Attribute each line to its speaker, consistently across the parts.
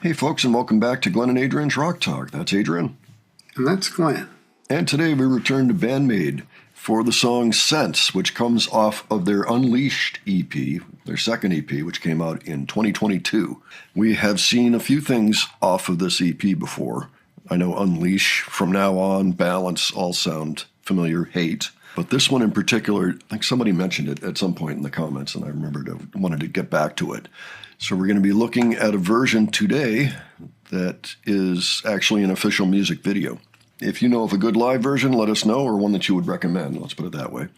Speaker 1: Hey folks, and welcome back to Glenn and Adrian's Rock Talk. That's Adrian.
Speaker 2: And that's Glenn.
Speaker 1: And today we return to Bandmade for the song Sense, which comes off of their Unleashed EP, their second EP, which came out in 2022. We have seen a few things off of this EP before. I know Unleash, From Now On, Balance all sound familiar, Hate. But this one in particular, I think somebody mentioned it at some point in the comments, and I wanted to get back to it. So we're going to be looking at a version today that is actually an official music video. If you know of a good live version, let us know, or one that you would recommend. Let's put it that way.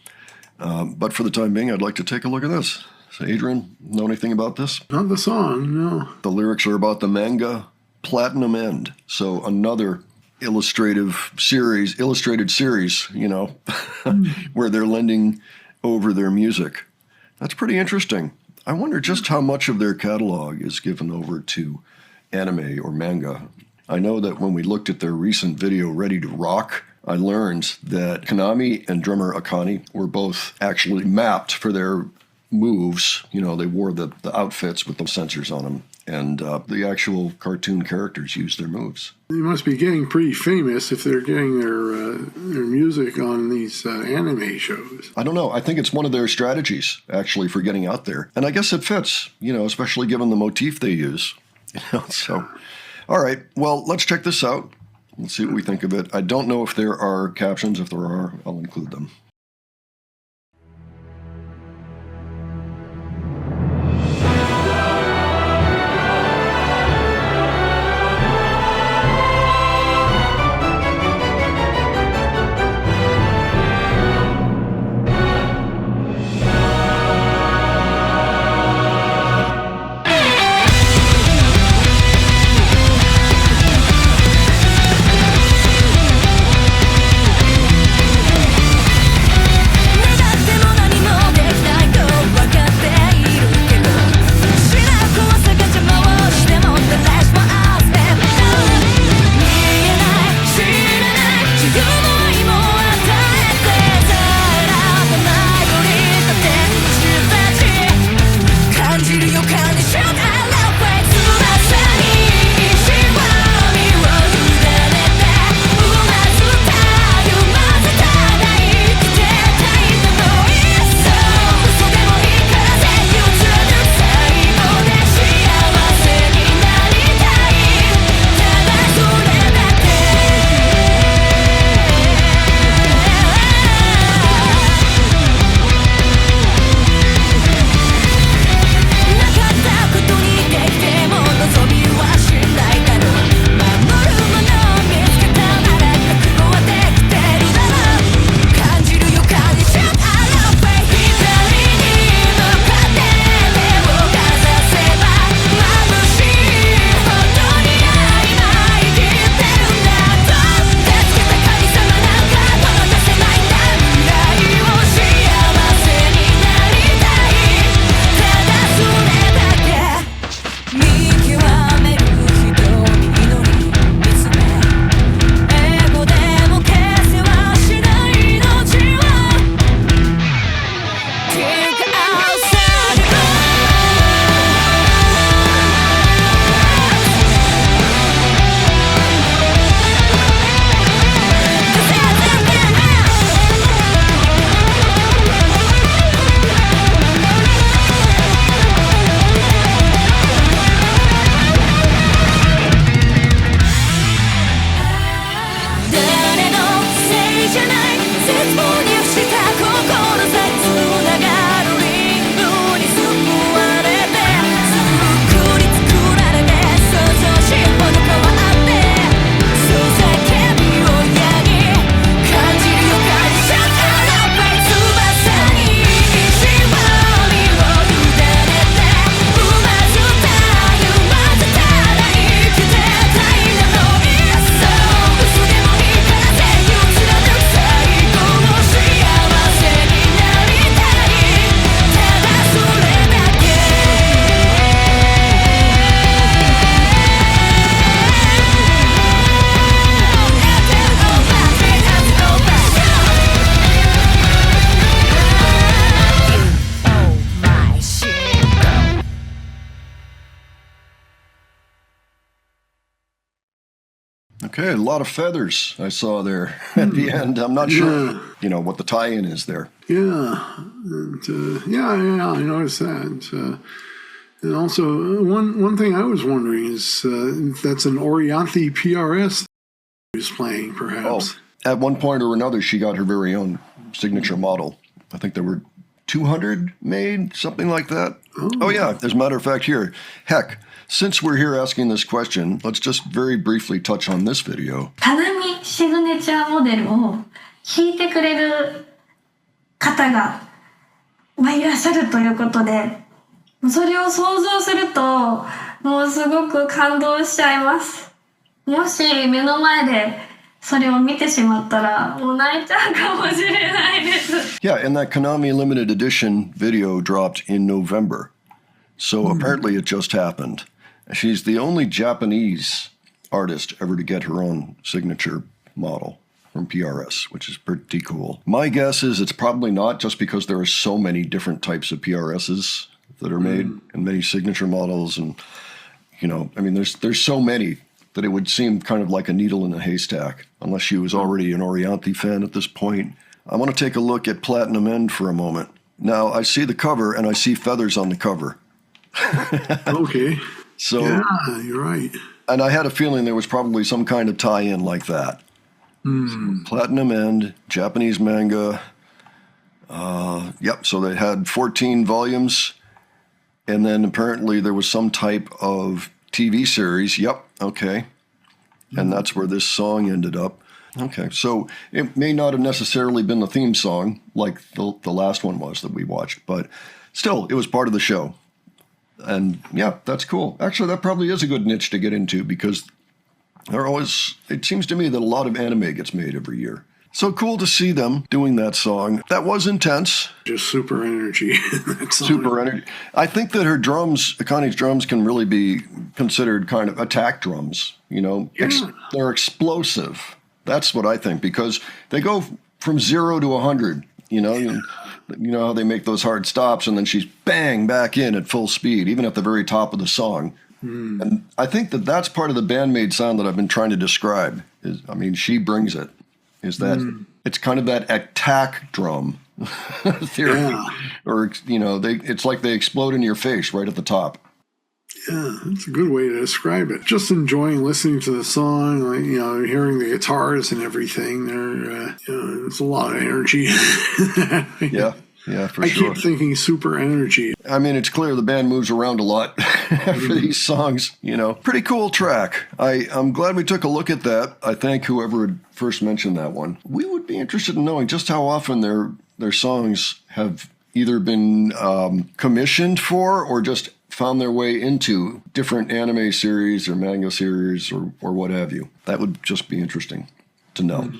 Speaker 1: But for the time being, I'd like to take a look at this. So Adrian, know anything about this?
Speaker 2: Not the song, no.
Speaker 1: The lyrics are about the manga Platinum End. So another illustrated series, where they're lending over their music. That's pretty interesting. I wonder just how much of their catalog is given over to anime or manga. I know that when we looked at their recent video, Ready to Rock, I learned that Konami and drummer Akane were both actually mapped for their moves. You know, they wore the outfits with the sensors on them, and the actual cartoon characters used their moves.
Speaker 2: They must be getting pretty famous if they're getting their music on these anime shows.
Speaker 1: I don't know. I think it's one of their strategies, actually, for getting out there. And I guess it fits, especially given the motif they use. So, all right. Well, let's check this out. Let's see what we think of it. I don't know if there are captions. If there are, I'll include them. Okay, a lot of feathers I saw there at the end. I'm not sure, what the tie-in is there.
Speaker 2: Yeah, and I noticed that. And also, one thing I was wondering is if that's an Orianthi PRS he was playing, perhaps.
Speaker 1: Oh, at one point or another, she got her very own signature model. I think there were 200 made, something like that. Oh, yeah, as a matter of fact here. Heck, since we're here asking this question, let's just very briefly touch on this video.
Speaker 3: タナミシグネチャーモデルを弾いてくれる方が、いらっしゃるということで、それを想像すると、もうすごく感動しちゃいます。もし目の前でそれを見てしまったら、もう泣いちゃうかもしれないです。
Speaker 1: Yeah, and that Konami limited edition video dropped in November. So apparently it just happened. She's the only Japanese artist ever to get her own signature model from PRS, which is pretty cool. My guess is it's probably not, just because there are so many different types of PRSs that are made and many signature models. And, there's so many that it would seem kind of like a needle in a haystack, unless she was already an Orianthi fan at this point. I want to take a look at Platinum End for a moment. Now, I see the cover, and I see feathers on the cover.
Speaker 2: Okay.
Speaker 1: So,
Speaker 2: yeah, you're right.
Speaker 1: And I had a feeling there was probably some kind of tie-in like that. So, Platinum End, Japanese manga. So they had 14 volumes. And then apparently there was some type of TV series. Yep, okay. And that's where this song ended up. Okay, so it may not have necessarily been the theme song like the last one was that we watched, but still, it was part of the show. And yeah, that's cool. Actually, that probably is a good niche to get into, because it seems to me that a lot of anime gets made every year. So cool to see them doing that song. That was intense.
Speaker 2: Just super energy.
Speaker 1: Super energy. I think that her drums, Akani's drums, can really be considered kind of attack drums. They're explosive. That's what I think, because they go from 0 to 100. You know how they make those hard stops, and then she's bang back in at full speed, even at the very top of the song. And I think that that's part of the Band-Maid sound that I've been trying to describe. She brings it. Is that it's kind of that attack drum theory, or it's like they explode in your face right at the top.
Speaker 2: Yeah, that's a good way to describe it. Just enjoying listening to the song, hearing the guitars and everything. There's a lot of energy. Yeah, for sure. I keep thinking super energy.
Speaker 1: It's clear the band moves around a lot for these songs. Pretty cool track. I'm glad we took a look at that. I thank whoever had first mentioned that one. We would be interested in knowing just how often their songs have either been commissioned for or just found their way into different anime series or manga series or what have you. That would just be interesting to know.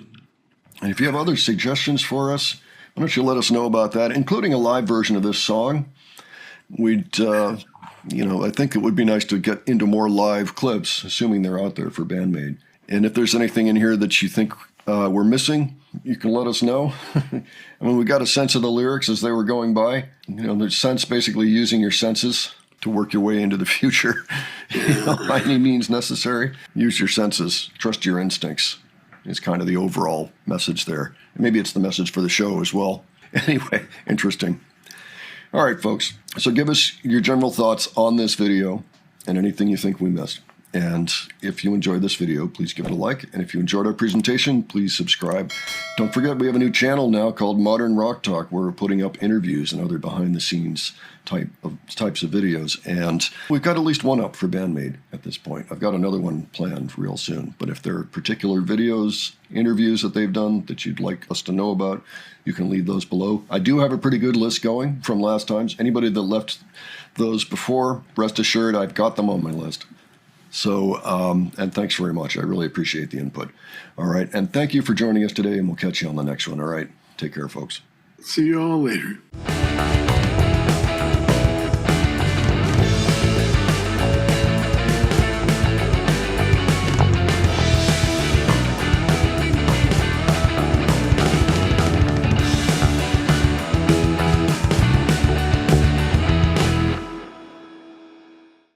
Speaker 1: And if you have other suggestions for us, why don't you let us know about that, including a live version of this song. We'd, I think it would be nice to get into more live clips, assuming they're out there for Band-Maid. And if there's anything in here that you think we're missing, you can let us know. We got a sense of the lyrics as they were going by. The sense basically using your senses to work your way into the future, by any means necessary. Use your senses. Trust your instincts is kind of the overall message there. Maybe it's the message for the show as well. Anyway, interesting. All right, folks. So give us your general thoughts on this video and anything you think we missed. And if you enjoyed this video, please give it a like. And if you enjoyed our presentation, please subscribe. Don't forget, we have a new channel now called Modern Rock Talk, where we're putting up interviews and other behind-the-scenes types of videos. And we've got at least one up for Band-Maid at this point. I've got another one planned real soon. But if there are particular videos, interviews that they've done that you'd like us to know about, you can leave those below. I do have a pretty good list going from last times. Anybody that left those before, rest assured, I've got them on my list. So, and thanks very much. I really appreciate the input. All right. And thank you for joining us today, and we'll catch you on the next one. All right. Take care, folks.
Speaker 2: See you all later.